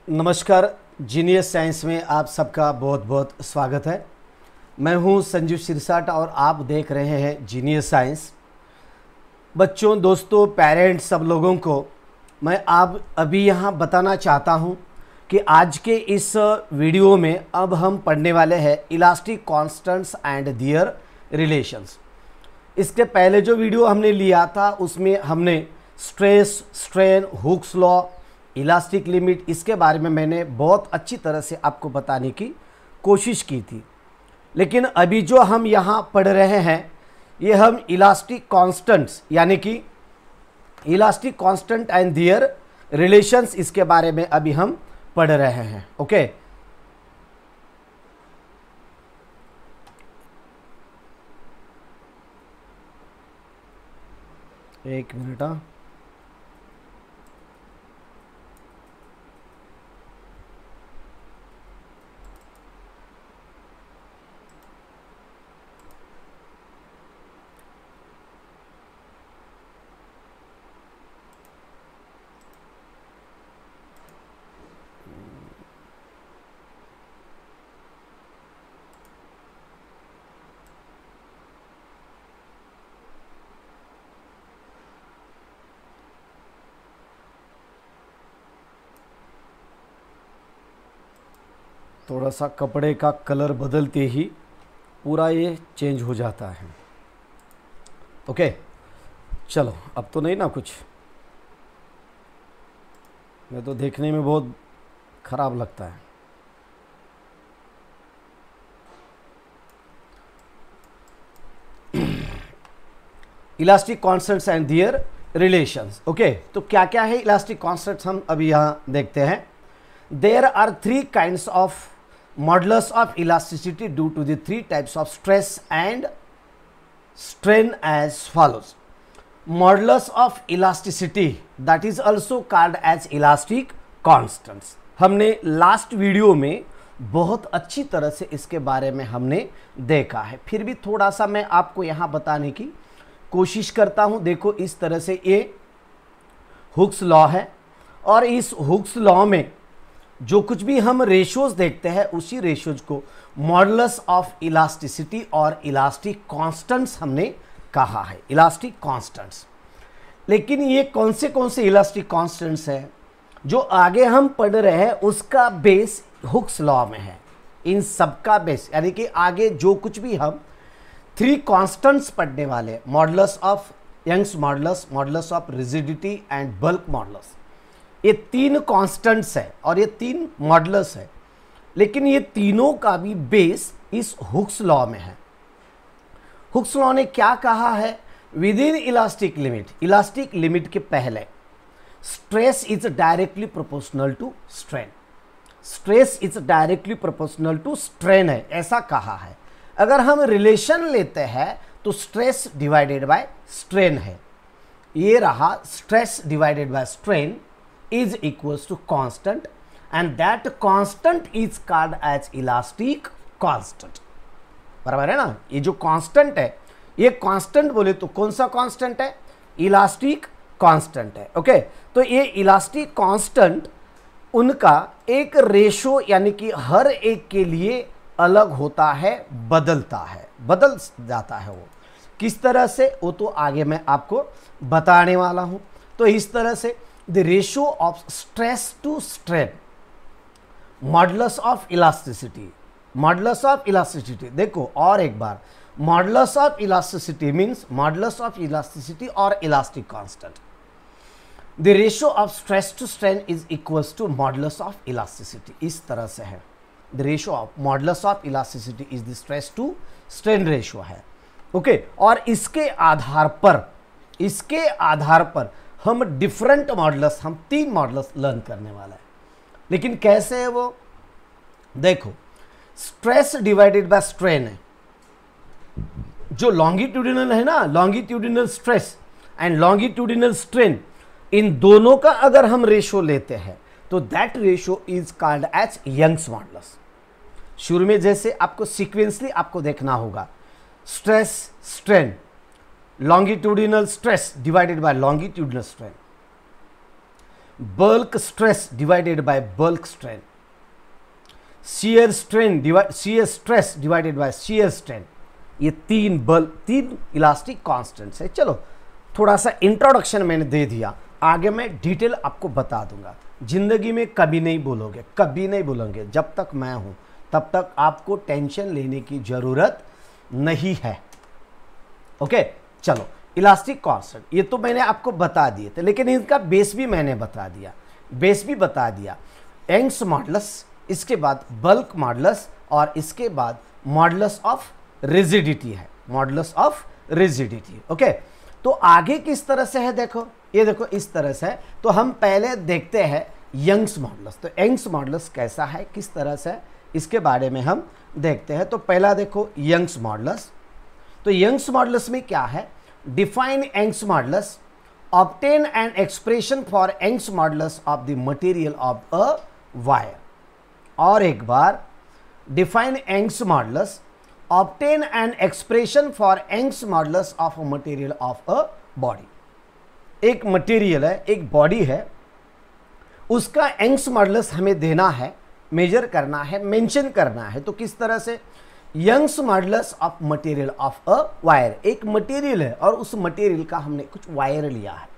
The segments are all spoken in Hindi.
नमस्कार। जीनियस साइंस में आप सबका बहुत बहुत स्वागत है। मैं हूं संजीव सिरसाट और आप देख रहे हैं जीनियस साइंस। बच्चों, दोस्तों, पेरेंट्स, सब लोगों को मैं अभी यहां बताना चाहता हूं कि आज के इस वीडियो में अब हम पढ़ने वाले हैं elastic constants and their relations. इसके पहले जो वीडियो हमने लिया था उसमें हमने stress, strain, Hooke's law, elastic limit, इसके बारे में मैंने बहुत अच्छी तरह से आपको बताने की कोशिश की थी। लेकिन अभी जो हम यहाँ पढ़ रहे हैं ये हम इलास्टिक कांस्टेंट्स यानी कि elastic constant and their relations, इसके बारे में अभी हम पढ़ रहे हैं। ओके, एक मिनट। थोड़ा सा कपड़े का कलर बदलते ही पूरा ये चेंज हो जाता है। ओके, चलो, अब तो नहीं ना कुछ। मैं तो देखने में बहुत खराब लगता है। Elastic constants and their relations. Okay, तो क्या क्या है इलास्टिक कांस्टेंट्स, हम अभी यहाँ देखते हैं। There are three kinds of modulus of elasticity due to the three types of stress and strain as follows. Modulus of elasticity, that is also called as elastic constants. हमने लास्ट वीडियो में बहुत अच्छी तरह से इसके बारे में हमने देखा है, फिर भी थोड़ा सा मैं आपको यहाँ बताने की कोशिश करता हूँ। देखो, इस तरह से ये हुक्स लॉ है और इस हुक्स लॉ में जो कुछ भी हम रेशियोज देखते हैं उसी रेशियोज को मॉडुलस ऑफ इलास्टिसिटी और इलास्टिक कांस्टेंट्स हमने कहा है, इलास्टिक कांस्टेंट्स। लेकिन ये कौन से इलास्टिक कांस्टेंट्स हैं जो आगे हम पढ़ रहे हैं, उसका बेस हुक्स लॉ में है। इन सब का बेस यानी कि आगे जो कुछ भी हम थ्री कांस्टेंट्स पढ़ने वाले, modulus of Young's modulus, modulus of rigidity and bulk modulus, ये तीन कांस्टेंट्स है और ये तीन मॉडुलस है। लेकिन ये तीनों का भी बेस इस हुक्स लॉ में है। हुक्स लॉ ने क्या कहा है? With in elastic limit, elastic limit के पहले stress is directly proportional to strain, stress is directly proportional to strain है, ऐसा कहा है। अगर हम रिलेशन लेते हैं तो स्ट्रेस डिवाइडेड बाय स्ट्रेन है। ये रहा, stress divided by strain is equals to constant and that constant is called as elastic constant। बराबर है ना? ये जो कांस्टेंट है, ये कांस्टेंट बोले तो कौन सा कांस्टेंट है? इलास्टिक कांस्टेंट है। ओके, तो ये इलास्टिक कांस्टेंट उनका एक रेशो यानी कि हर एक के लिए अलग होता है, बदलता है, बदल जाता है। वो किस तरह से, वो तो आगे मैं आपको बताने वाला हूं। तो इस तरह से the ratio of stress to strain, modulus of elasticity, modulus of elasticity। देखो और एक बार, modulus of elasticity means modulus of elasticity or elastic constant। the ratio of stress to strain is equals to modulus of elasticity। इस तरह से है, the ratio of modulus of elasticity is the stress to strain ratio है। ओके, और इसके आधार पर हम डिफरेंट मॉडुलस, हम तीन मॉडुलस लर्न करने वाला है। लेकिन कैसे है वो? देखो, स्ट्रेस डिवाइडेड बाय स्ट्रेन है, जो लॉन्गिट्यूडिनल है ना, longitudinal stress and longitudinal strain, इन दोनों का अगर हम रेशो लेते हैं तो that ratio is called as Young's modulus. शुरू में जैसे आपको सीक्वेंसली आपको देखना होगा, stress, strain, longitudinal stress divided by longitudinal strain, bulk stress divided bye bulk strain, shear stress divided bye shear strain. ये तीन इलास्टिक कांस्टेंट्स है। चलो थोड़ा सा इंट्रोडक्शन मैंने दे दिया, आगे मैं डिटेल आपको बता दूंगा। जिंदगी में कभी नहीं भूलोगे, जब तक मैं हूं तब तक आपको टेंशन लेने की जरूरत नहीं है। ओके चलो, इलास्टिक कांस्टेंट ये तो मैंने आपको बता दिए थे, लेकिन इनका बेस भी मैंने बता दिया। यंग्स मॉडुलस, इसके बाद बल्क मॉडुलस, और इसके बाद मॉडुलस ऑफ रिजिडिटी है, मॉडुलस ऑफ रिजिडिटी। ओके, तो आगे किस तरह से है, देखो ये देखो इस तरह से है। तो हम पहले देखते हैं यंग्स मॉडुलस। तो यंग्स मॉडुलस कैसा है, किस तरह से, इसके बारे में हम देखते हैं। तो पहला देखो यंग्स मॉडुलस। तो यंग्स मॉडुलस में क्या है, define Young's modulus, obtain an expression for Young's modulus of the material of a wire. और एक बार, define Young's modulus, obtain an expression for Young's modulus of a material of a body. एक मटेरियल है, एक बॉडी है, उसका यंग्स मॉडुलस हमें देना है, मेजर करना है, मेंशन करना है। तो किस तरह से, Young's modulus of material of a wire. एक मटेरियल है और उस मटेरियल का हमने कुछ वायर लिया है,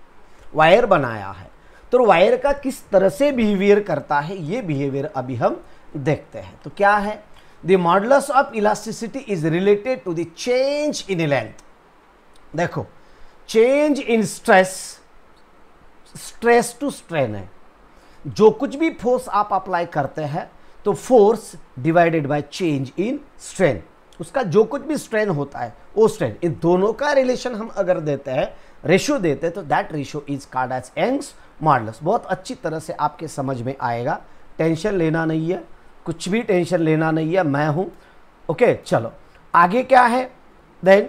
वायर बनाया है। तो वायर का किस तरह से बिहेवियर करता है, ये बिहेवियर अभी हम देखते हैं। तो क्या है, the modulus of elasticity is related to the change in length. देखो change in stress to strain है। जो कुछ भी फोर्स आप अप्लाई करते हैं तो force divided by change in strain, उसका जो कुछ भी स्ट्रेन होता है वो स्ट्रेन, इन दोनों का रिलेशन हम अगर देते हैं, रेशियो देते हैं, तो that ratio is called as Young's modulus. बहुत अच्छी तरह से आपके समझ में आएगा, टेंशन लेना नहीं है, कुछ भी टेंशन लेना नहीं है, मैं हूं। ओके चलो आगे क्या है, देन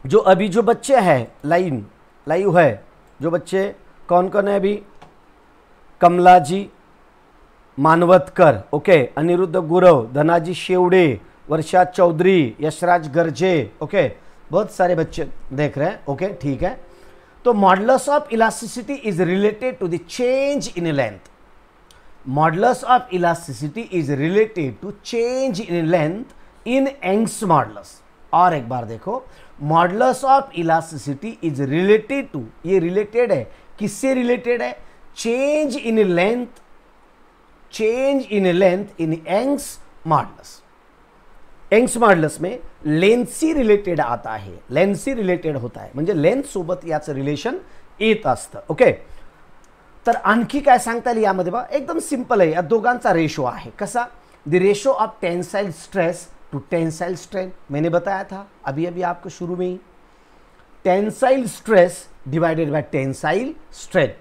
जो अभी जो बच्चे हैं लाइव है, जो बच्चे कौन कौन है अभी, कमला जी मानवतकर, ओके, अनिरुद्ध गुरव, धनाजी शेवड़े, वर्षा चौधरी, यशराज गर्जे, ओके, बहुत सारे बच्चे देख रहे हैं। ओके ठीक है। तो modulus of elasticity is related to the change in length. Modulus of elasticity is related to change in length in Young's modulus. और एक बार देखो, modulus of elasticity is related to, ये रिलेटेड है, किससे रिलेटेड है, change in length in Young's modulus. Young's modulus में लेंथ सी रिलेटेड आता है, लेंथ सी रिलेटेड होता है, म्हणजे लेंथ सोबत याचं रिलेशन येत असतं। ओके, तर आणखी काय सांगता येईल यामध्ये बघा, एकदम सिंपल आहे, या दोघांचा रेशो आहे, कसा, the ratio of tensile stress to tensile strain. मैंने बताया था अभी आपको शुरू में ही, tensile stress divided by tensile strain,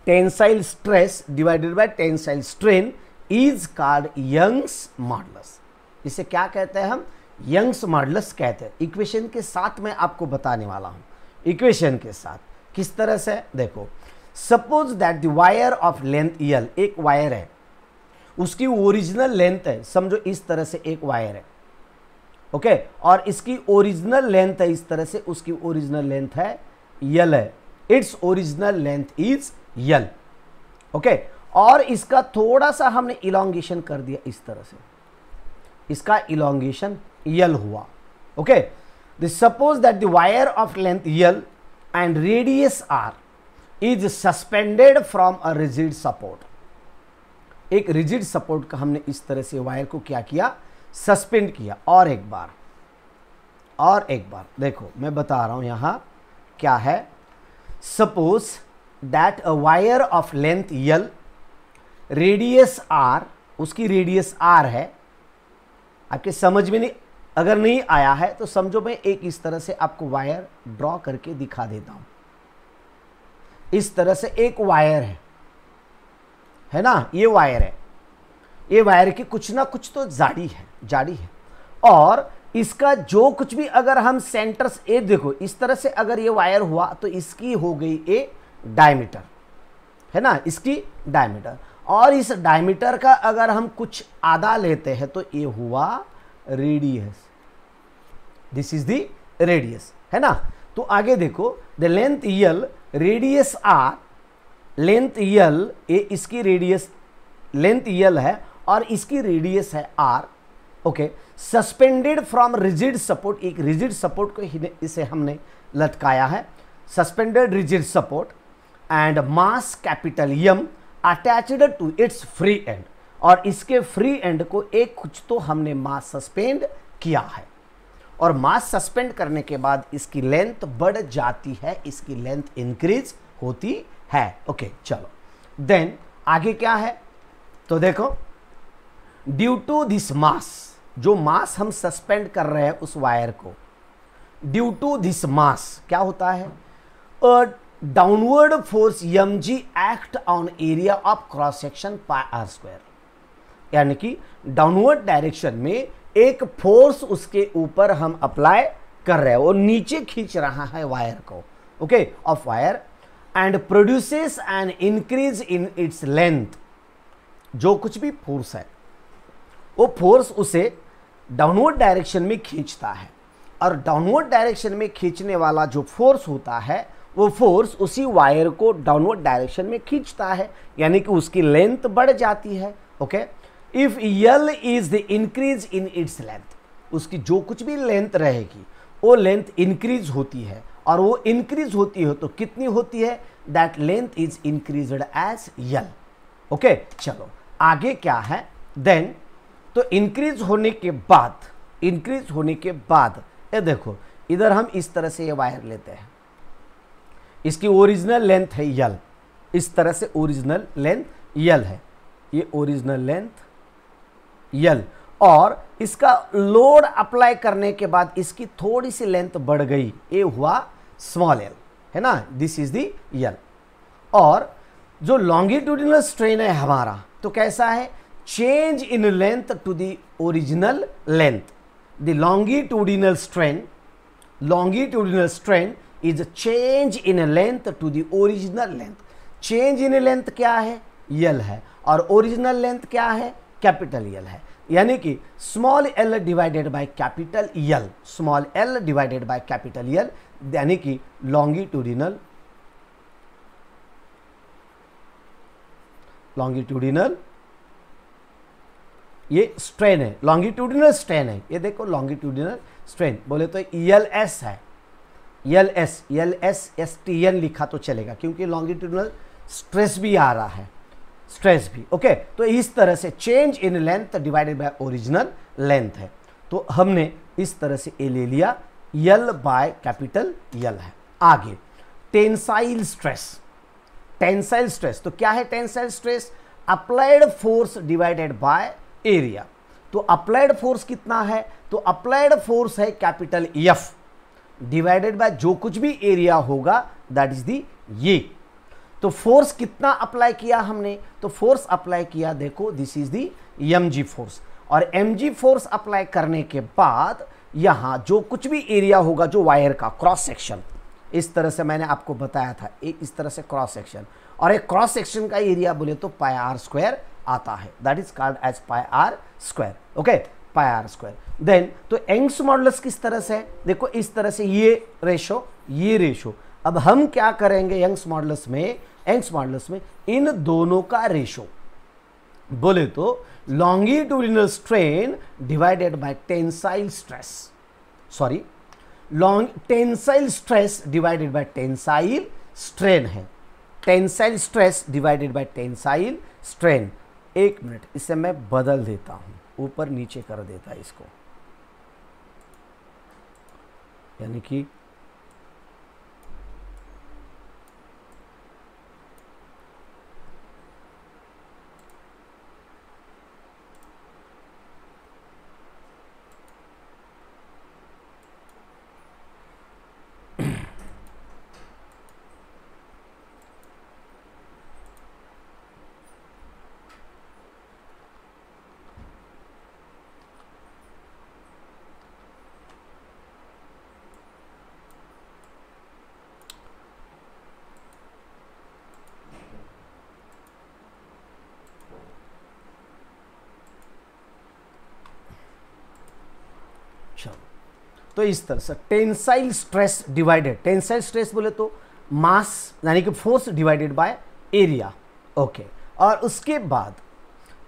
tensile stress divided by tensile strain is called Young's modulus. इसे क्या कहते हैं हम, यंग्स मॉडुलस कहते हैं। इक्वेशन के साथ मैं आपको बताने वाला हूं, इक्वेशन के साथ किस तरह से, देखो suppose that the wire of length यल, एक वायर है, उसकी ओरिजिनल लेंथ है, समझो इस तरह से एक वायर है, ओके, और इसकी ओरिजिनल लेंथ है इस तरह से, उसकी ओरिजिनल लेंथ है यल है, its original length is L, okay, और इसका थोड़ा सा हमने इलोंगेशन कर दिया इस तरह से, इसका इलोंगेशन यल हुआ। Okay, suppose that the wire of length L and radius R is suspended from a rigid support. एक रिजिड सपोर्ट का हमने इस तरह से वायर को क्या किया, सस्पेंड किया। और एक बार देखो मैं बता रहा हूं यहां क्या है, suppose that a wire of length L, radius R, उसकी रेडियस आर है, आपके समझ में नहीं, अगर नहीं आया है तो समझो मैं एक इस तरह से आपको वायर ड्रॉ करके दिखा देता हूं। इस तरह से एक वायर है ना, ये वायर है, ये वायर की कुछ ना कुछ तो जाड़ी है, और इसका जो कुछ भी अगर हम सेंटर से, ये देखो इस तरह से अगर ये वायर हुआ तो इसकी हो गई ए डायमीटर, है ना, इसकी डायमीटर, और इस डायमीटर का अगर हम कुछ आधा लेते हैं तो ये हुआ radius, this is the radius, है ना। तो आगे देखो, the length L, radius R, length L, ये इसकी रेडियस, लेंथ यल है और इसकी रेडियस है R. Okay, suspended from rigid support, एक रिजिड सपोर्ट को इसे हमने लटकाया है, suspended rigid support, and mass capital M attached to its free end, और इसके फ्री एंड को एक कुछ तो हमने मास सस्पेंड किया है, और मास सस्पेंड करने के बाद इसकी लेंथ बढ़ जाती है, इसकी लेंथ इंक्रीज होती है। ओके चलो, देन आगे क्या है, तो देखो ड्यू टू दिस मास, जो मास हम सस्पेंड कर रहे हैं उस वायर को, ड्यू टू दिस मास क्या होता है, downward force mg act on area of cross section pi R square, यानी कि डाउनवर्ड डायरेक्शन में एक फोर्स उसके ऊपर हम अप्लाई कर रहे हैं, वो नीचे खींच रहा है वायर को, okay, of wire, and produces an increase in its length, जो कुछ भी फोर्स है वो फोर्स उसे डाउनवर्ड डायरेक्शन में खींचता है, और डाउनवर्ड डायरेक्शन में खींचने वाला जो फोर्स होता है वो फोर्स उसी वायर को डाउनवर्ड डायरेक्शन में खींचता है, यानी कि उसकी लेंथ बढ़ जाती है। Okay, if L is the increase in its length, उसकी जो कुछ भी लेंथ रहेगी वो लेंथ इंक्रीज होती है, और वो इंक्रीज होती है तो कितनी होती है, that length is increased as L. Okay चलो आगे क्या है, देन तो इंक्रीज होने के बाद, इंक्रीज होने के बाद ये देखो इधर हम इस तरह से ये वायर लेते हैं, इसकी ओरिजिनल लेंथ है यल, इस तरह से ओरिजिनल लेंथ यल है, ये ओरिजिनल लेंथ यल, और इसका लोड अप्लाई करने के बाद इसकी थोड़ी सी लेंथ बढ़ गई, ये हुआ स्मॉल एल, है ना, दिस इज दी यल। और जो लॉन्गिट्यूडिनल स्ट्रेन है हमारा तो कैसा है, change in length to the original length, the longitudinal strain, longitudinal strain is a change in length to the original length, change in length क्या है, L है, और ओरिजिनल लेंथ क्या है, कैपिटल L है, यानी कि small l divided by capital L, small l divided by capital L, यानी कि लॉन्गिट्यूडिनल, लॉन्गिट्यूडिनल ये स्ट्रेन है, लॉन्गिट्यूडिनल स्ट्रेन है, ये देखो लॉन्गिट्यूडिनल स्ट्रेन बोले तो एल एस है, L S S T N लिखा तो चलेगा क्योंकि लॉन्गिट्यूडिनल स्ट्रेस भी आ रहा है, स्ट्रेस भी। ओके, तो इस तरह से change in length divided by original length है, तो हमने इस तरह से ए ले लिया, यल बाय कैपिटल यल है। आगे टेंसाइल स्ट्रेस, टेंसाइल स्ट्रेस तो क्या है, tensile stress applied force divided by area, तो अप्लाइड फोर्स कितना है, तो अप्लाइड फोर्स है कैपिटल एफ डिवाइडेड बाय जो कुछ भी एरिया होगा दैट इज दी ये, तो फोर्स कितना अप्लाई किया हमने, तो फोर्स अप्लाई किया, देखो this is the mg force, और mg फोर्स अप्लाई करने के बाद यहां जो कुछ भी एरिया होगा जो वायर का क्रॉस सेक्शन, इस तरह से मैंने आपको बताया था, एक इस तरह से क्रॉस सेक्शन, और एक क्रॉस सेक्शन का एरिया बोले तो पाई आर स्क्वायर आता है, that is called as pi R square. Okay, pi R square. Then तो यंग्स मॉडुलस किस तरह से है, देखो इस तरह से ये रेशो, ये रेशो, अब हम क्या करेंगे यंग्स मॉडुलस में, यंग्स मॉडुलस में इन दोनों का रेशो बोले तो longitudinal strain divided by tensile stress, sorry tensile stress divided by tensile strain है, tensile stress divided by tensile strain. एक मिनट, इसे मैं बदल देता हूं, ऊपर नीचे कर देता इसको, यानी कि तो इस तरह से tensile stress divided, tensile stress बोले तो मास यानी कि force divided by area, okay. और उसके बाद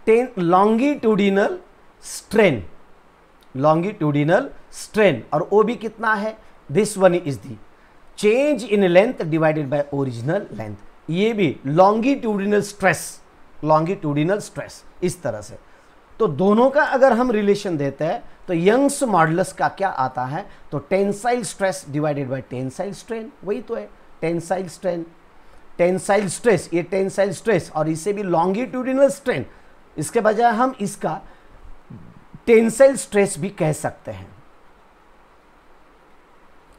10 लॉन्गिट्यूडिनल स्ट्रेन, लॉन्गिट्यूडिनल स्ट्रेन, और वो भी कितना है, this one is the change in length divided by original length, ये भी लॉन्गिट्यूडिनल स्ट्रेस, लॉन्गिट्यूडिनल स्ट्रेस इस तरह से। तो दोनों का अगर हम रिलेशन देते हैं तो यंग्स मॉडुलस का क्या आता है, तो tensile stress divided by tensile strain, वही तो है टेंसाइल स्ट्रेन, टेंसाइल स्ट्रेस, ये टेंसाइल स्ट्रेस, और इसे भी लॉन्गिट्यूडिनल स्ट्रेन, इसके बजाय हम इसका टेंसाइल स्ट्रेस भी कह सकते हैं,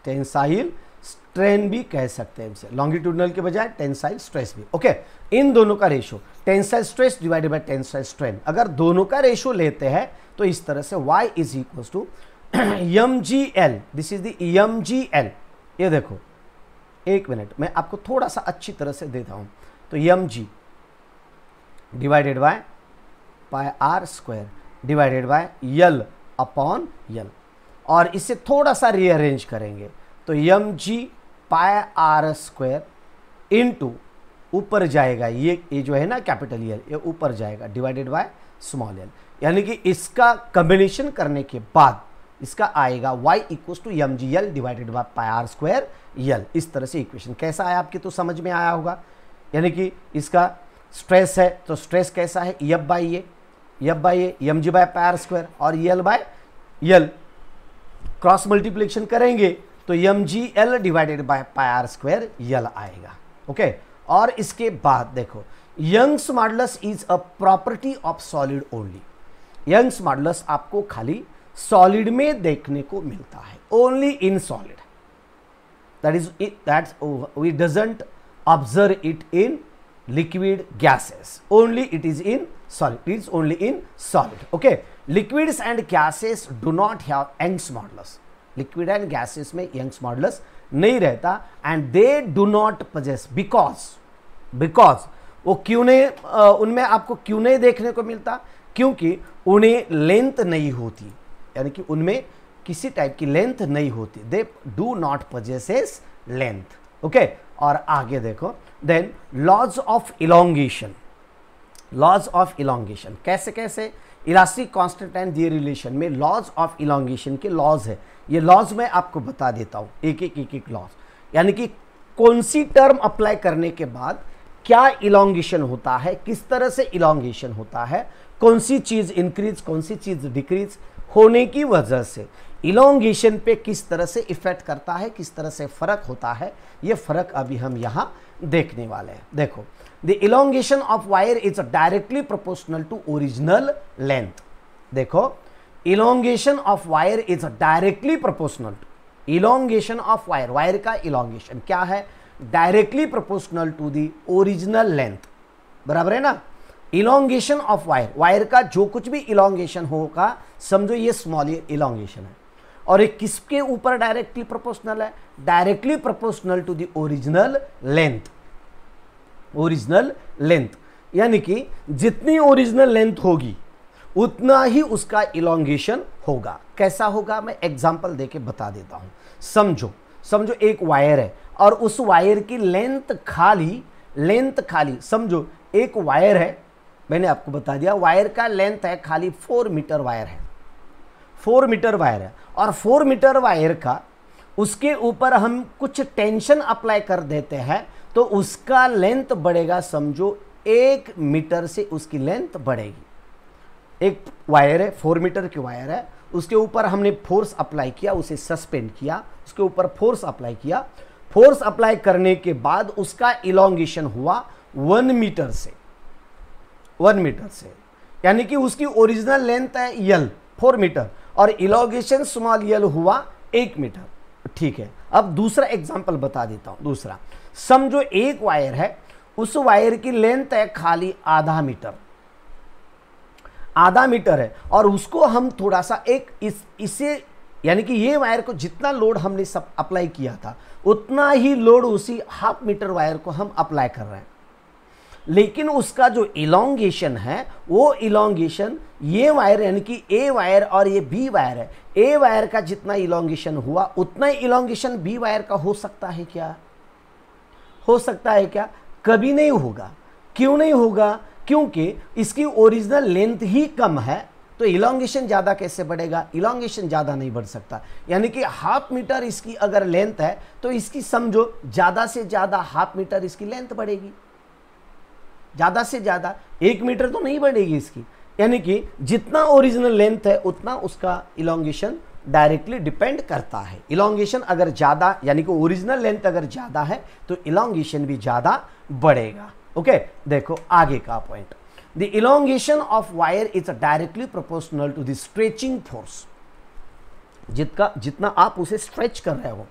टेंसाइल स्ट्रेन भी कह सकते हैं इसे, लॉन्गिट्यूडिनल के बजाय टेंसाइल स्ट्रेस भी, ओके। इन दोनों का ratio tensile stress divided by tensile strain, अगर दोनों का रेशो लेते हैं तो इस तरह से y is equal to mgl, this is the mgl, ये देखो एक मिनट मैं आपको थोड़ा सा अच्छी तरह से देता हूं, तो mg divided by pi R square divided by L upon L, और इसे थोड़ा सा रीअरेंज करेंगे तो mg pi R square into ऊपर जाएगा ये जो है ना कैपिटल यल, ये ऊपर जाएगा डिवाइडेड बाय स्मॉल यल, यानी कि इसका कॉम्बिनेशन करने के बाद इसका आएगा y equal to mgl divided by pi R square L, इस तरह से इक्वेशन। कैसा है आपके तो समझ में आया होगा, यानी कि इसका स्ट्रेस है तो स्ट्रेस कैसा है F by A mg by pi R square, और L by L cross multiplication करेंगे तो mgl divided by pi R square L आएगा, ओके। और इसके बाद देखो Young's modulus is a property of solid only, Young's modulus आपको खाली सॉलिड में देखने को मिलता है, only in solid, that is it, that's we doesn't observe it in liquid gases, only it is in solid, it is only in solid, okay. Liquids and gases do not have Young's modulus, liquid and gases में यंग्स मॉडुलस नहीं रहता, and they do not possess because वो क्यों नहीं, उनमें आपको क्यों नहीं देखने को मिलता, क्योंकि उन्हें लेंथ नहीं होती, यानी कि उनमें किसी टाइप की लेंथ नहीं होती, they do not possesses length, okay. और आगे देखो then laws of elongation, laws of elongation कैसे कैसे, elastic constant and their relation में लॉज ऑफ इलोंगेशन के लॉज है, ये लॉज मैं आपको बता देता हूं एक एक लॉज, यानी कि कौन सी टर्म अप्लाई करने के बाद क्या इलोंगेशन होता है, किस तरह से इलोंगेशन होता है, कौन सी चीज इंक्रीज कौन सी चीज डिक्रीज होने की वजह से इलोंगेशन पे किस तरह से इफेक्ट करता है, किस तरह से फर्क होता है, ये फर्क अभी हम यहां देखने वाले हैं। देखो the elongation of wire is directly proportional to original length, देखो elongation of wire is directly proportional, elongation of wire, wire का इलोंगेशन क्या है, directly proportional to the original length, बराबर है ना। इलोंगेशन ऑफ वायर, वायर का जो कुछ भी इलोंगेशन होगा समझो ये स्मॉल इलोंगेशन है, और ये किसके ऊपर डायरेक्टली प्रोपोर्शनल है, directly proportional to the original length, original length, यानी कि जितनी ओरिजिनल लेंथ होगी उतना ही उसका इलोंगेशन होगा। कैसा होगा मैं एग्जांपल देके बता देता हूं, समझो एक वायर है और उस वायर की लेंथ खाली समझो एक वायर है, मैंने आपको बता दिया वायर का लेंथ है खाली 4 मीटर वायर है, 4 मीटर वायर है, और 4 मीटर वायर का उसके ऊपर हम कुछ टेंशन अप्लाई कर देते हैं तो उसका लेंथ बढ़ेगा, समझो 1 मीटर से उसकी लेंथ बढ़ेगी। एक वायर है 4 मीटर की वायर है, उसके ऊपर हमने फोर्स अप्लाई किया, उसे सस्पेंड किया, उसके ऊपर फोर्स अप्लाई किया, फोर्स अप्लाई करने के बाद उसका इलोंगेशन हुआ 1 मीटर से, 1 मीटर से, यानी कि उसकी ओरिजिनल लेंथ है यल 4 मीटर और इलोंगेशन स्मॉल यल हुआ 1 मीटर, ठीक है। अब दूसरा एग्जांपल बता देता हूं, दूसरा समझो एक वायर है, उस वायर की लेंथ है खाली आधा मीटर है, और उसको हम थोड़ा सा इसे यानी कि ये वायर को जितना लोड हमने सब अप्लाई किया था उतना ही लोड उसी 1/2 मीटर वायर को हम अप्लाई कर रहे हैं, लेकिन उसका जो इलोंगेशन है वो इलोंगेशन ये वायर यानी कि ए वायर और ये बी वायर है, ए वायर का जितना इलोंगेशन हुआ उतना ही इलोंगेशन बी वायर का हो सकता है क्या, हो सकता है क्या, कभी नहीं होगा। क्यों नहीं होगा? क्योंकि इसकी ओरिजिनल लेंथ ही कम है, तो इलॉन्गेशन ज़्यादा कैसे बढ़ेगा? इलॉन्गेशन ज़्यादा नहीं बढ़ सकता। यानी कि ½ मीटर इसकी अगर लेंथ है तो इसकी समझो ज़्यादा से ज़्यादा ½ मीटर इसकी लेंथ बढ़ेगी, ज़्यादा से ज़्यादा 1 मीटर तो नहीं बढ़ेगी इसकी। यानी कि जितना ओरिजिनल लेंथ है उतना उसका इलॉन्गेशन डायरेक्टली डिपेंड करता है। इलॉन्गेशन अगर ज़्यादा, यानी कि ओरिजिनल लेंथ अगर ज़्यादा है तो इलॉन्गेशन भी ज़्यादा बढ़ेगा। ओके, देखो आगे का point, the elongation of wire is directly proportional to the stretching force. जितना आप उसे स्ट्रेच कर रहे हो,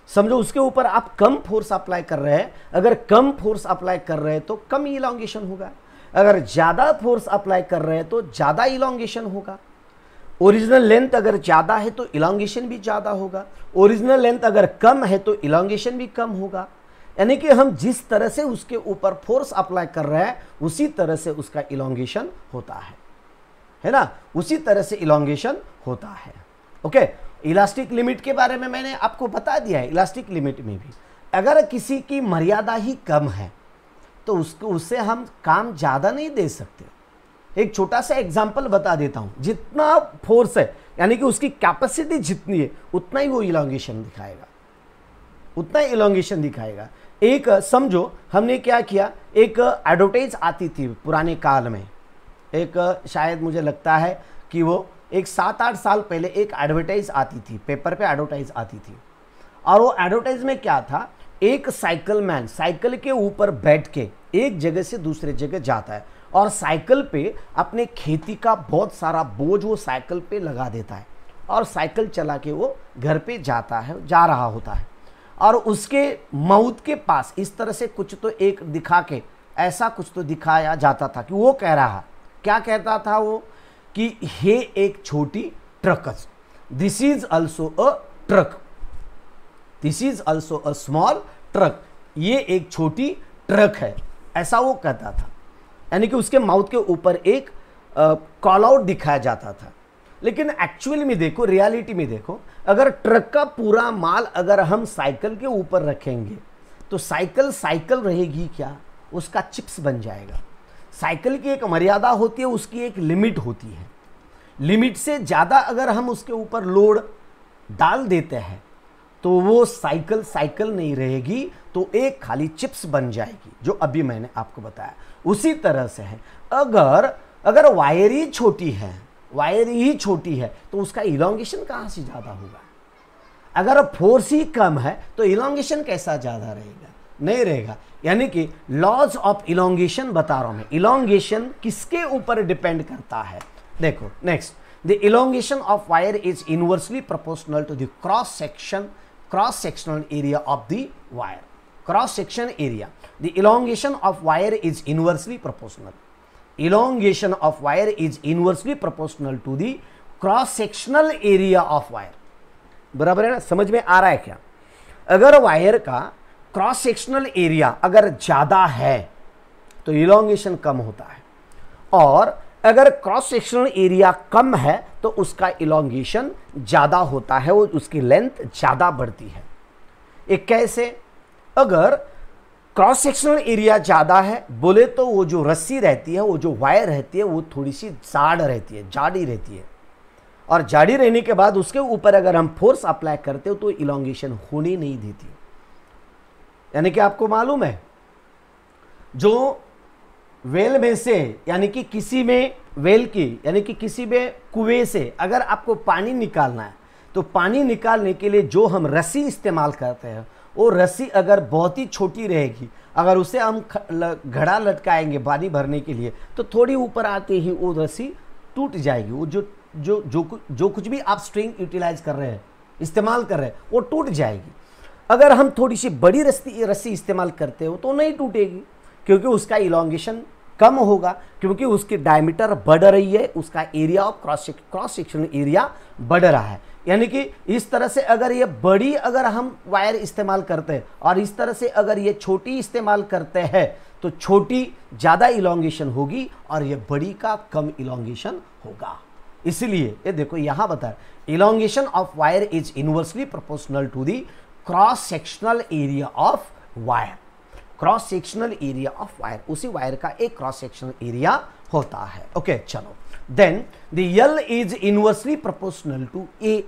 समझो उसके ऊपर आप कम फोर्स अप्लाई कर रहे हैं, अगर कम फोर्स अप्लाई कर रहे हैं तो कम इलॉन्गेशन होगा, अगर ज़्यादा फोर्स अप्लाई कर रहे हैं तो ज़्यादा इलॉन्गेशन होगा। ओरिजिनल लेंथ अगर ज़्यादा है तो इलॉन्गेशन भी ज़्यादा होगा, ओरिजिनल लेंथ अगर कम है तो इलॉन्गेशन भी कम होगा। यानी कि हम जिस तरह से उसके ऊपर फोर्स अप्लाई कर रहे हैं उसी तरह से उसका इलॉन्गेशन होता है ना, उसी तरह से इलॉन्गेशन होता है। ओके, इलास्टिक लिमिट के बारे में मैंने आपको बता दिया है। इलास्टिक लिमिट में भी अगर किसी की मर्यादा ही कम है तो उससे हम काम ज़्यादा नहीं दे सकते। एक छोटा सा एग्जांपल बता देता हूँ, जितना फोर्स है यानी कि उसकी कैपेसिटी जितनी है उतना ही वो इलॉन्गेशन दिखाएगा, उतना ही इलॉन्गेशन दिखाएगा। एक समझो हमने क्या किया, एक एडवर्टाइज आती थी पुराने काल में, एक शायद मुझे लगता है कि वो एक 7-8 साल पहले एक एडवर्टाइज आती थी, पेपर पे एडवर्टाइज आती थी। और वो एडवर्टाइज में क्या था, एक साइकिल मैन साइकिल के ऊपर बैठ के एक जगह से दूसरे जगह जाता है और साइकिल पे अपने खेती का बहुत सारा बोझ वो साइकिल पे लगा देता है और साइकिल चला के वो घर पे जा रहा होता है। और उसके माउथ के पास इस तरह से कुछ तो एक दिखा के ऐसा कुछ तो दिखाया जाता था कि वो कह रहा, क्या कहता था वो, कि ये एक छोटी truck, this is also a truck, this is also a small truck, ये एक छोटी ट्रक है, ऐसा वो कहता था। यानी कि उसके माउथ के ऊपर एक कॉल आउट दिखाया जाता था। लेकिन एक्चुअली में देखो, रियलिटी में देखो, अगर ट्रक का पूरा माल अगर हम साइकिल के ऊपर रखेंगे तो साइकिल रहेगी क्या, उसका चिप्स बन जाएगा। साइकिल की एक मर्यादा होती है, उसकी एक लिमिट होती है, लिमिट से ज़्यादा अगर हम उसके ऊपर लोड डाल देते हैं तो वो साइकिल नहीं रहेगी, तो एक खाली चिप्स बन जाएगी, जो अभी मैंने आपको बताया। उसी तरह से है, अगर वायर ही छोटी है तो उसका इलॉन्गेशन कहाँ से ज़्यादा होगा। अगर फोर्स ही कम है तो इलॉन्गेशन कैसा ज़्यादा रहेगा, नहीं रहेगा। यानी कि लॉज ऑफ इलॉन्गेशन बता रहा हूं मैं, इलॉन्गेशन किसके ऊपर डिपेंड करता है। देखो next, the elongation of wire is inversely proportional to the cross sectional area of the wire. Cross section area, the elongation of wire is inversely proportional, elongation of wire is inversely proportional to the cross sectional area of wire। बराबर है ना, समझ में आ रहा है क्या? अगर वायर का क्रॉस सेक्शनल एरिया अगर ज्यादा है तो इलॉन्गेशन कम होता है, और अगर क्रॉस सेक्शनल एरिया कम है तो उसका इलॉन्गेशन ज्यादा होता है, वो उसकी लेंथ ज्यादा बढ़ती है। एक कैसे, अगर क्रॉस सेक्शनल एरिया ज़्यादा है बोले तो वो जो रस्सी रहती है, वो जो वायर रहती है, वो थोड़ी सी जाड़ी रहती है, और जाड़ी रहने के बाद उसके ऊपर अगर हम फोर्स अप्लाई करते हो तो इलॉन्गेशन होने नहीं देती। यानी कि आपको मालूम है, जो वेल में से, यानी कि किसी में वेल की, यानी कि किसी में कुएं से अगर आपको पानी निकालना है तो पानी निकालने के लिए जो हम रस्सी इस्तेमाल करते हैं, वो रस्सी अगर बहुत ही छोटी रहेगी, अगर उसे हम घड़ा लटकाएंगे पानी भरने के लिए तो थोड़ी ऊपर आते ही वो रस्सी टूट जाएगी। वो जो कुछ भी आप स्ट्रिंग यूटिलाइज कर रहे हैं, इस्तेमाल कर रहे हैं, वो टूट जाएगी। अगर हम थोड़ी सी बड़ी रस्सी इस्तेमाल करते हो तो नहीं टूटेगी, क्योंकि उसका इलॉन्गेशन कम होगा, क्योंकि उसकी डायमीटर बढ़ रही है, उसका area of cross section area बढ़ रहा है। यानी कि इस तरह से अगर ये बड़ी अगर हम वायर इस्तेमाल करते हैं और इस तरह से अगर ये छोटी इस्तेमाल करते हैं तो छोटी ज़्यादा इलॉन्गेशन होगी और ये बड़ी का कम इलॉन्गेशन होगा। इसलिए ये देखो यहाँ बता, elongation of wire is inversely proportional to the cross sectional area of wire. Cross sectional area of wire, उसी वायर का एक क्रॉस सेक्शनल एरिया होता है। ओके चलो, then the L is inversely proportional to A,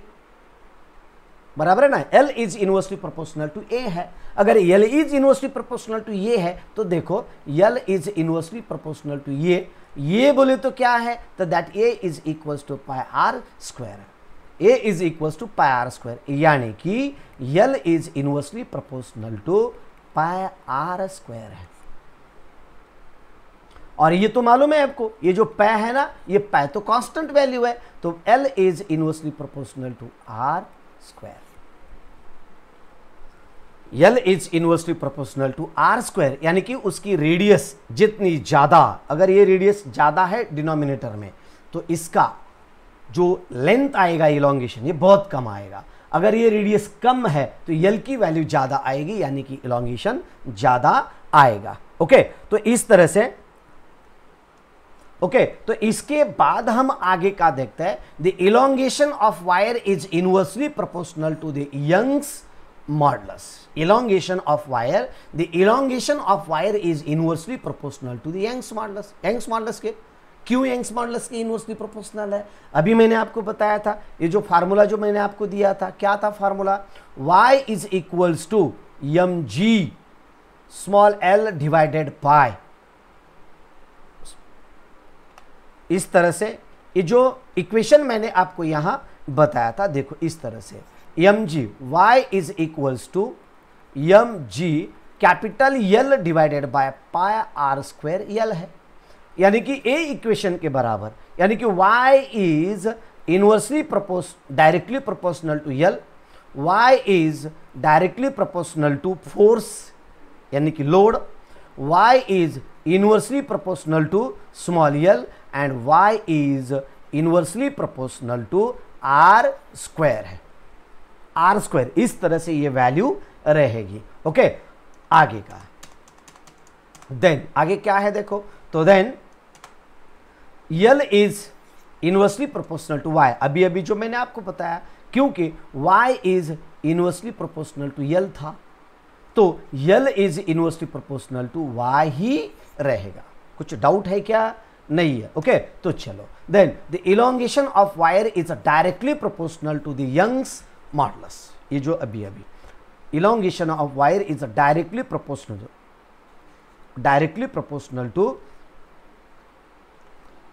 बराबर है ना, L is inversely proportional to A है। अगर L is inversely proportional to A है तो देखो L is inversely proportional to ये बोले तो क्या है, तो that A is equal to pi R square, A is equal to pi R square, यानी कि L is inversely proportional to pi R square है। और ये तो मालूम है आपको, ये जो पै है ना, ये पै तो कांस्टेंट वैल्यू है, तो L is inversely proportional to R square, L is inversely proportional to R square, यानी कि उसकी रेडियस जितनी ज्यादा, अगर ये रेडियस ज्यादा है डिनोमिनेटर में तो इसका जो लेंथ आएगा इलोंगेशन ये बहुत कम आएगा। अगर ये रेडियस कम है तो L की वैल्यू ज्यादा आएगी, यानी कि इलोंगेशन ज्यादा आएगा। ओके, तो इस तरह से ओके तो इसके बाद हम आगे का देखते हैं, the elongation of wire is inversely proportional to the Young's modulus. elongation of wire, the elongation of wire is inversely proportional to the Young's modulus। Young's modulus के क्यों यंग्स मॉडुलस के इनवर्सली प्रोपोर्शनल है? अभी मैंने आपको बताया था, ये जो फार्मूला जो मैंने आपको दिया था, क्या था formula? y is equals to mg small l divided by, इस तरह से ये जो इक्वेशन मैंने आपको यहां बताया था, देखो इस तरह से mg y is equals to mg capital L divided by pi R square L है, यानी कि ए इक्वेशन के बराबर, यानी कि y is inversely directly proportional to L, y is directly proportional to force यानी कि load, y is inversely proportional to small l and y is inversely proportional to r square है, r स्क्वायर। इस तरह से ये वैल्यू रहेगी। ओके, आगे का देन आगे क्या है देखो, तो then L is inversely proportional to y, अभी अभी जो मैंने आपको बताया, क्योंकि y is inversely proportional to L था, तो L is inversely proportional to y ही रहेगा। कुछ डाउट है क्या? नहीं है। ओके, तो चलो, then the elongation of wire is directly proportional to the Young's modulus. ये जो अभी अभी elongation of wire is directly proportional to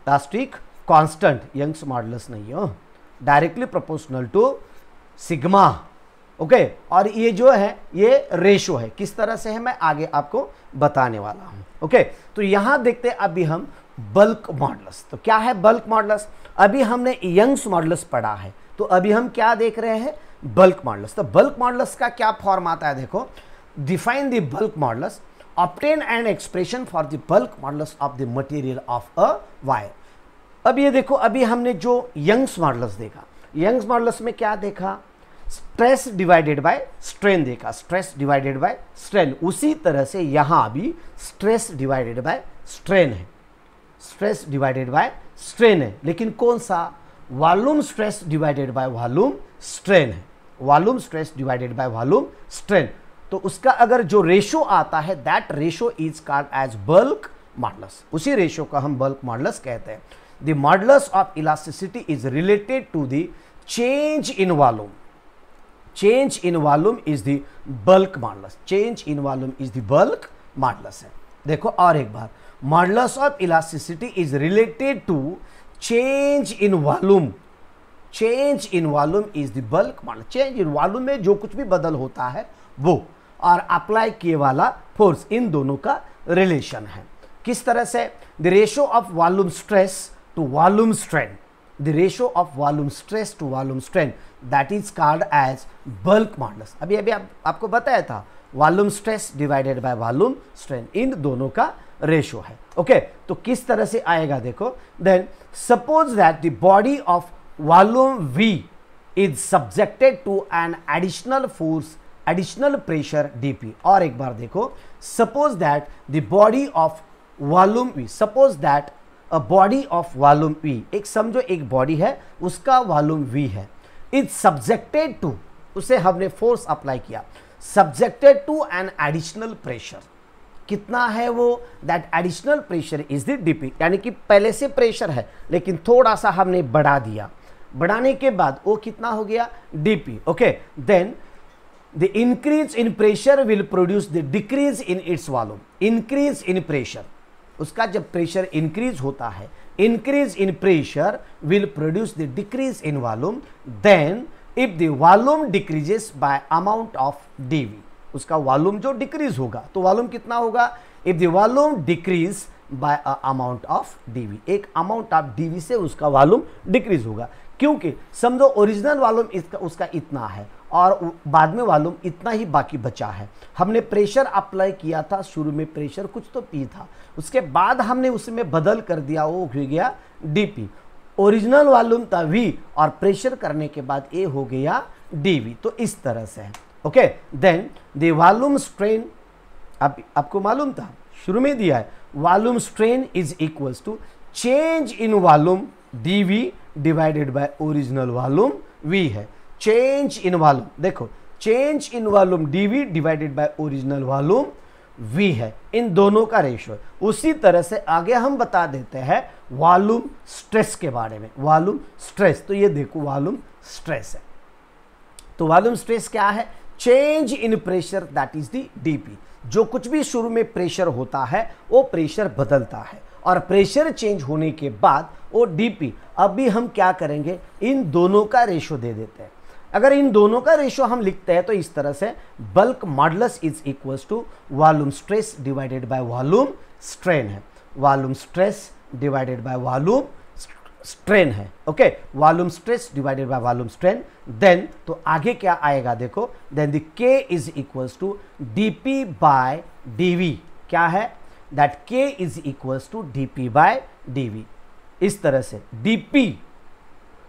elastic constant, Young's modulus नहीं हो, directly proportional to sigma. Okay, और ये जो है ये रेशो है, किस तरह से है मैं आगे आपको बताने वाला हूं। ओके, तो यहां देखते हैं अभी हम बल्क मॉडुलस। तो क्या है बल्क मॉडुलस? अभी हमने यंग्स मॉडुलस पढ़ा है, तो अभी हम क्या देख रहे हैं? Bulk modulus. तो बल्क मॉडुलस का क्या फॉर्म आता है देखो, define the bulk modulus, obtain an expression for the bulk modulus of the material of a wire। अब ये देखो, अभी हमने जो यंग्स मॉडुलस देखा, यंग्स मॉडुलस में क्या देखा? स्ट्रेस डिवाइडेड बाय स्ट्रेन देखा, स्ट्रेस डिवाइडेड बाय स्ट्रेन। उसी तरह से यहां भी स्ट्रेस डिवाइडेड बाय स्ट्रेन है, स्ट्रेस डिवाइडेड बाय स्ट्रेन है, लेकिन कौन सा? Volume stress divided by volume strain है, volume stress divided by volume strain. तो उसका अगर जो रेशो आता है, that ratio is called as bulk modulus, उसी रेशो का हम बल्क मॉडुलस कहते हैं। The modulus of elasticity is related to the change in volume, change in volume is the bulk modulus, change in volume is the bulk modulus है। देखो और एक बार, modulus of elasticity is related to change in volume, change in volume is the bulk modulus. Change in volume में जो कुछ भी बदल होता है वो, और अप्लाई किए वाला फोर्स, इन दोनों का रिलेशन है। किस तरह से? The ratio of volume stress to volume strain, the ratio of volume stress to volume strain, that is called as bulk modulus. अभी अभी आपको बताया था, volume stress divided by volume strain, इन दोनों का रेशो है। ओके, तो किस तरह से आएगा देखो, then suppose that the body of volume V is subjected to an additional force, additional pressure dP। और एक बार देखो, suppose that the body of volume V, suppose that a body of volume V, एक समझो एक बॉडी है, उसका वॉल्यूम V है, इज सब्जेक्टेड टू, उसे हमने फोर्स अप्लाई किया, subjected to an additional pressure, कितना है वो, that additional pressure is the DP, यानी कि पहले से प्रेशर है लेकिन थोड़ा सा हमने बढ़ा दिया, बढ़ाने के बाद वो कितना हो गया, DP. Okay, then the increase in pressure will produce the decrease in its volume. Increase in pressure, उसका जब प्रेशर इंक्रीज होता है, increase in pressure will produce the decrease in volume, then if the volume decreases by amount of DV, उसका वॉल्यूम जो डिक्रीज होगा तो वॉल्यूम कितना होगा, if the volume decrease by amount of DV, एक अमाउंट ऑफ डीवी से उसका वॉल्यूम डिक्रीज होगा। क्योंकि समझो ओरिजिनल वॉल्यूम उसका इतना है और बाद में वॉल्यूम इतना ही बाकी बचा है। हमने प्रेशर अप्लाई किया था, शुरू में प्रेशर कुछ तो पी था, उसके बाद हमने उसमें बदल कर दिया, वो हो गया डीपी। ओरिजिनल वॉल्यूम था वी और प्रेशर करने के बाद ए हो गया डीवी। तो इस तरह से है। Okay, then the volume strain, आपको मालूम था शुरू में दिया है, volume strain is equals to change in volume DV divided by original volume V है। चेंज इन वॉल्यूम, देखो change in volume DV divided by original volume V है, इन दोनों का रेशियो। उसी तरह से आगे हम बता देते हैं वॉल्यूम स्ट्रेस के बारे में। वॉल्यूम स्ट्रेस, तो ये देखो वॉल्यूम स्ट्रेस है, तो वॉल्यूम स्ट्रेस क्या है, change in pressure that is the DP. जो कुछ भी शुरू में प्रेशर होता है वो प्रेशर बदलता है और प्रेशर चेंज होने के बाद वो डीपी। अभी हम क्या करेंगे, इन दोनों का रेशियो दे देते हैं। अगर इन दोनों का रेशियो हम लिखते हैं तो इस तरह से bulk modulus is equals to volume stress divided by volume strain है। Volume stress divided by volume strain है। Okay, volume stress divided by volume strain. Then तो आगे क्या आएगा देखो, then the K is equals to dP by dV. क्या है, that K is equals to dP by dV. इस तरह से डीपी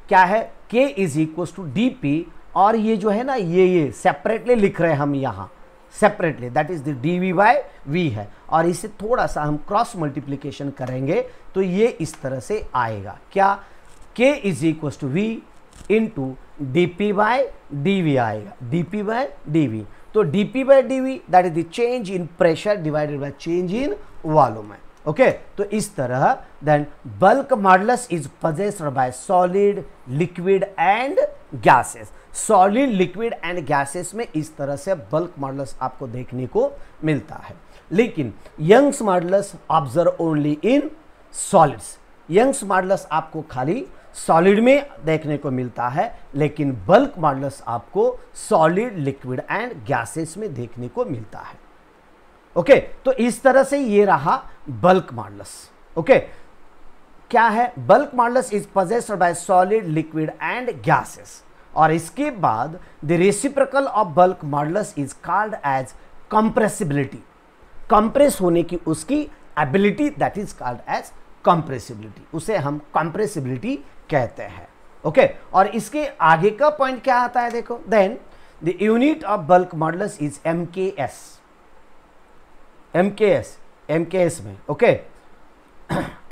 क्या है, के इज इक्वल्स टू डीपी, और ये जो है ना ये सेपरेटली लिख रहे हैं हम यहाँ separately, that is the DV by V है। और इसे थोड़ा सा हम क्रॉस मल्टीप्लिकेशन करेंगे तो ये इस तरह से आएगा, क्या, के is equals to V into DP by DV आएगा, डीपी बाय डीवी। तो DP by DV that is the change in pressure divided by change in volume है। ओके, तो इस तरह then bulk modulus is possessed by solid, liquid and gases. Solid, liquid and gases में इस तरह से बल्क मॉडुलस आपको देखने को मिलता है। लेकिन Young's modulus observe only in solids. Young's modulus आपको खाली सॉलिड में देखने को मिलता है, लेकिन बल्क मॉडुलस आपको सॉलिड, लिक्विड एंड गैसेस में देखने को मिलता है। ओके, तो इस तरह से ये रहा बल्क मॉडुलस। ओके, क्या है, bulk modulus is possessed by solid, liquid and gases. और इसके बाद the reciprocal of bulk modulus is called as compressibility. Compress होने की उसकी ability that is called as compressibility, उसे हम कंप्रेसिबिलिटी कहते हैं। ओके, और इसके आगे का पॉइंट क्या आता है देखो, then the unit of bulk modulus is MKS। MKS में ओके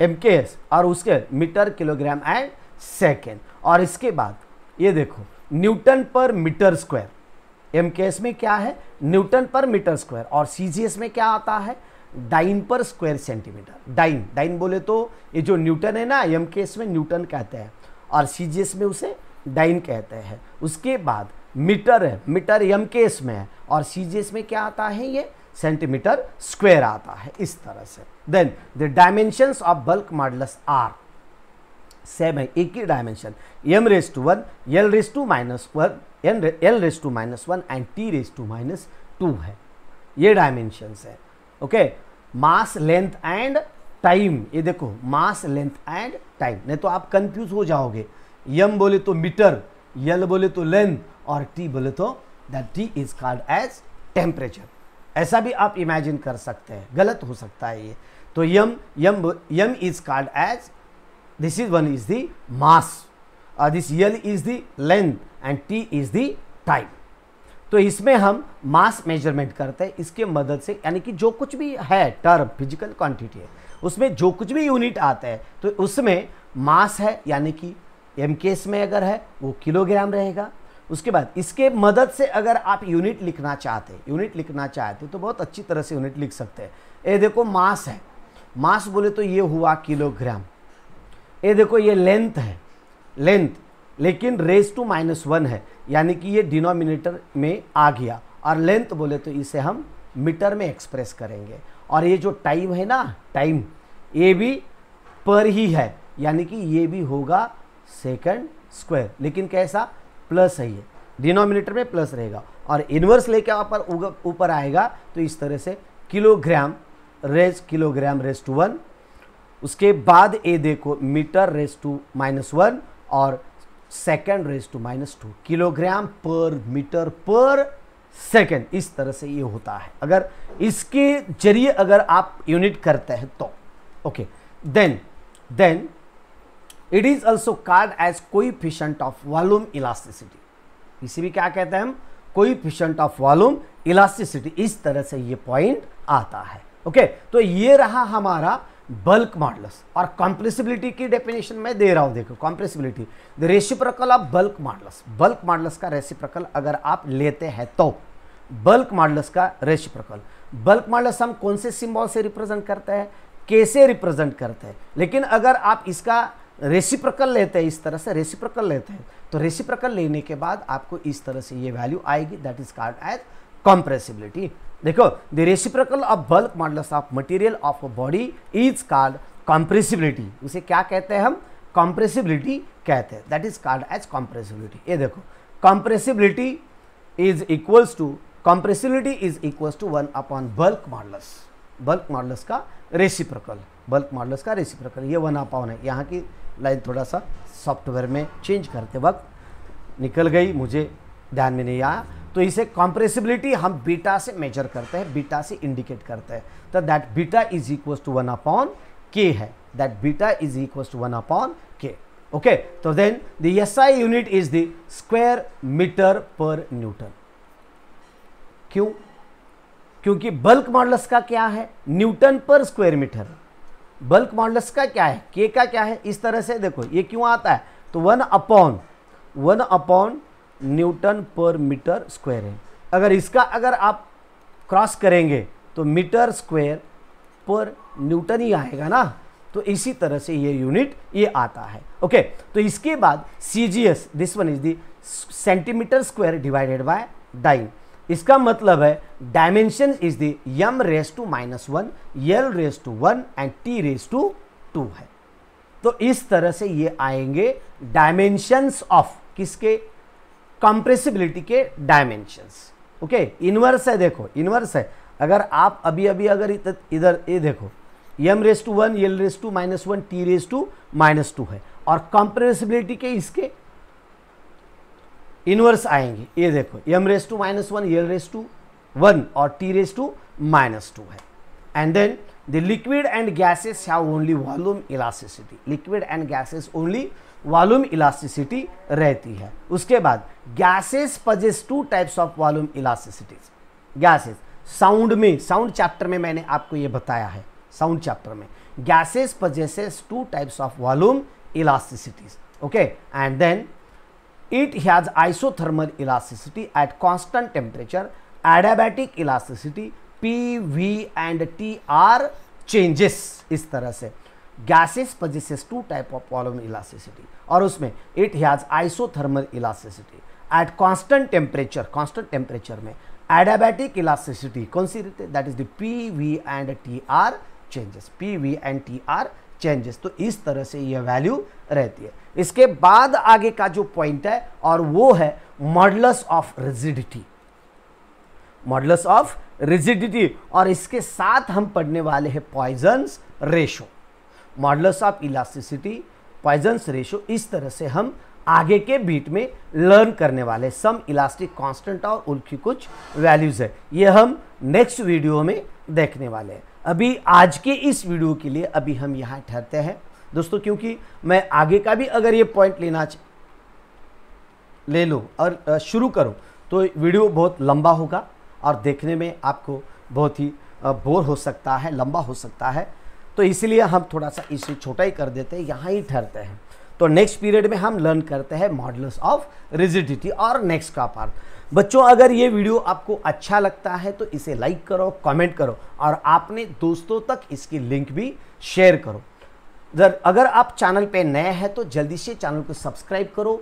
MKS, और उसके मीटर, किलोग्राम एंड सेकेंड। और इसके बाद ये देखो न्यूटन पर मीटर स्क्वायर। MKS में क्या है, न्यूटन पर मीटर स्क्वायर, और CGS में क्या आता है, डाइन पर स्क्वायर सेंटीमीटर। डाइन बोले तो ये जो न्यूटन है ना, MKS में न्यूटन कहते हैं और CGS में उसे डाइन कहते हैं। उसके बाद मीटर है, मीटर MKS में है और CGS में क्या आता है, ये सेंटीमीटर स्क्वायर आता है। इस तरह से then the dimensions of bulk modulus are same है, एक ही dimension, m⁻1, l⁻⁻1, l⁻⁻1 and t⁻⁻2 है, ये डायमेंशंस है। Okay, mass, length and time, ये देखो मास, लेंथ एंड टाइम, नहीं तो आप कंफ्यूज हो जाओगे। m बोले तो मीटर, l बोले तो लेंथ और t बोले तो that t is called as temperature. ऐसा भी आप इमेजिन कर सकते हैं, गलत हो सकता है ये। तो m is called as, this is one is the mass, this l is the length and t is the time. तो इसमें हम मास मेजरमेंट करते हैं इसके मदद से, यानी कि जो कुछ भी है टर्म, फिजिकल क्वांटिटी है, उसमें जो कुछ भी यूनिट आते हैं तो उसमें मास है, यानी कि MKS में अगर है वो किलोग्राम रहेगा। उसके बाद इसके मदद से अगर आप यूनिट लिखना चाहते तो बहुत अच्छी तरह से यूनिट लिख सकते हैं। ये देखो मास है, मास बोले तो ये हुआ किलोग्राम। ये देखो ये लेंथ है, लेंथ, लेकिन रेज टू -1 है, यानी कि ये डिनोमिनेटर में आ गया। और लेंथ बोले तो इसे हम मीटर में एक्सप्रेस करेंगे। और ये जो टाइम है ना, टाइम, ये भी पर ही है, यानी कि ये भी होगा सेकंड स्क्वायर, लेकिन कैसा, प्लस है, ये डिनोमिनेटर में प्लस रहेगा। और इन्वर्स लेके ऊपर आएगा तो इस तरह से किलोग्राम रेज टू 1। उसके बाद ये देखो मीटर रेज टू -1 और सेकंड रेज टू -2, किलोग्राम पर मीटर पर सेकंड, इस तरह से ये होता है। अगर इसके जरिए अगर आप यूनिट करते हैं तो okay, then it is also called as coefficient of volume elasticity. इसे भी क्या कहते हैं हम, कोएफिशिएंट ऑफ वॉल्यूम इलास्टिसिटी। इस तरह से ये पॉइंट आता है। ओके, तो ये रहा हमारा बल्क मॉडुलस। और कंप्रेसिबिलिटी की डेफिनेशन मैं दे रहा हूं, देखो compressibility, the reciprocal of bulk modulus. Bulk modulus का रेसिप्रोकल अगर आप लेते हैं तो बल्क मॉडुलस का रेसिप्रोकल, बल्क मॉडुलस हम कौन से सिंबल से रिप्रेजेंट करते हैं, कैसे रिप्रेजेंट करते हैं। लेकिन अगर आप इसका रेसिप्रोकल लेते हैं, इस तरह से रेसिप्रोकल लेते हैं, तो रेसिप्रोकल लेने के बाद आपको इस तरह से ये वैल्यू आएगी, that is called as compressibility. देखो, the reciprocal of bulk modulus of material of a body is called compressibility. उसे क्या कहते हैं हम, कंप्रेसिबिलिटी कहते हैं, that is called as compressibility. ये देखो, compressibility is equals to 1 upon bulk modulus. Bulk modulus का रेसिप्रोकल, बल्क मॉडुलस का रेसिप्रोकल ये 1 अपॉन है। यहाँ की लाइन थोड़ा सा सॉफ्टवेयर में चेंज करते वक्त निकल गई, मुझे ध्यान में नहीं आया। तो इसे कंप्रेसिबिलिटी हम बीटा से मेजर करते हैं, बीटा से इंडिकेट करते हैं। तो that beta is equal to 1 upon K है, that beta is equal to 1 upon K. Okay, तो then the SI unit is the square metre per newton. क्यों? क्योंकि बल्क मॉडुलस का क्या है, न्यूटन पर स्क्वायर मीटर। बल्क मॉडुलस का क्या है, के का क्या है, इस तरह से देखो ये क्यों आता है, तो 1 अपॉन न्यूटन पर मीटर स्क्वायर है। अगर इसका अगर आप क्रॉस करेंगे तो मीटर स्क्वायर पर न्यूटन ही आएगा ना। तो इसी तरह से ये यूनिट ये आता है। ओके, तो इसके बाद CGS, this one is the centimetre square divided by dyne. इसका मतलब है dimension is the m raise to -1, l raise to 1 and t raise to 2 है। तो इस तरह से ये आएंगे डायमेंशंस ऑफ किसके, कंप्रेसिबिलिटी के डायमेंशंस। ओके, इनवर्स है, देखो इनवर्स है। अगर आप अभी अगर इधर ये देखो, m raise to 1, l raise to -1, t raise to -2 है, और कंप्रेसिबिलिटी के इसके इनवर्स आएंगे। ये देखो m raise to -1, l raise to 1 और t रेज टू -2 है। And then the liquid and gases have only volume elasticity. Liquid and gases only volume elasticity रहती है। उसके बाद gases possess 2 types of volume elasticities. Gases sound में, साउंड चैप्टर में मैंने आपको ये बताया है, साउंड चैप्टर में gases possesses 2 types of volume elasticities. Okay, and then it has isothermal elasticity at constant temperature, adiabatic elasticity, PV and TR changes। इस तरह से gases possesses 2 type of volume elasticity, और उसमें it has isothermal elasticity at constant temperature में adiabatic elasticity कौन सी रहती है, that is the PV and TR changes, PV and TR changes. तो इस तरह से यह वैल्यू रहती है। इसके बाद आगे का जो पॉइंट है और वो है modulus of rigidity. Modulus of rigidity, और इसके साथ हम पढ़ने वाले हैं Poisson's ratio. Modulus of elasticity, Poisson's ratio, इस तरह से हम आगे के बीट में लर्न करने वाले। सम इलास्टिक कांस्टेंट और उनकी कुछ वैल्यूज है, ये हम नेक्स्ट वीडियो में देखने वाले हैं। अभी आज के इस वीडियो के लिए अभी हम यहाँ ठहरते हैं दोस्तों, क्योंकि मैं आगे का भी अगर ये पॉइंट ले लूँ और शुरू करूँ तो वीडियो बहुत लंबा होगा और देखने में आपको बहुत ही बोर हो सकता है, लंबा हो सकता है। तो इसलिए हम थोड़ा सा इसे छोटा ही कर देते हैं, यहाँ ही ठहरते हैं। तो नेक्स्ट पीरियड में हम लर्न करते हैं मॉडुलस ऑफ रिजिडिटी और नेक्स्ट का पार्ट। बच्चों अगर ये वीडियो आपको अच्छा लगता है तो इसे लाइक करो, कमेंट करो और आपने दोस्तों तक इसकी लिंक भी शेयर करो। अगर आप चैनल पे नए हैं तो जल्दी से चैनल को सब्सक्राइब करो,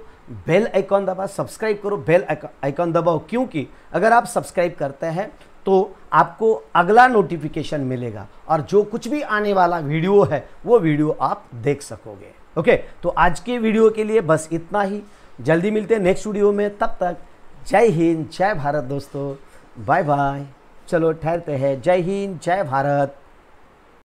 बेल आइकॉन दबा सब्सक्राइब करो, बेल आइकॉन दबाओ, क्योंकि अगर आप सब्सक्राइब करते हैं तो आपको अगला नोटिफिकेशन मिलेगा और जो कुछ भी आने वाला वीडियो है वो वीडियो आप देख सकोगे। ओके, तो आज के वीडियो के लिए बस इतना ही। जल्दी मिलते हैं नेक्स्ट वीडियो में, तब तक जय हिंद जय भारत दोस्तों, बाय बाय। चलो ठहरते हैं, जय हिंद जय भारत।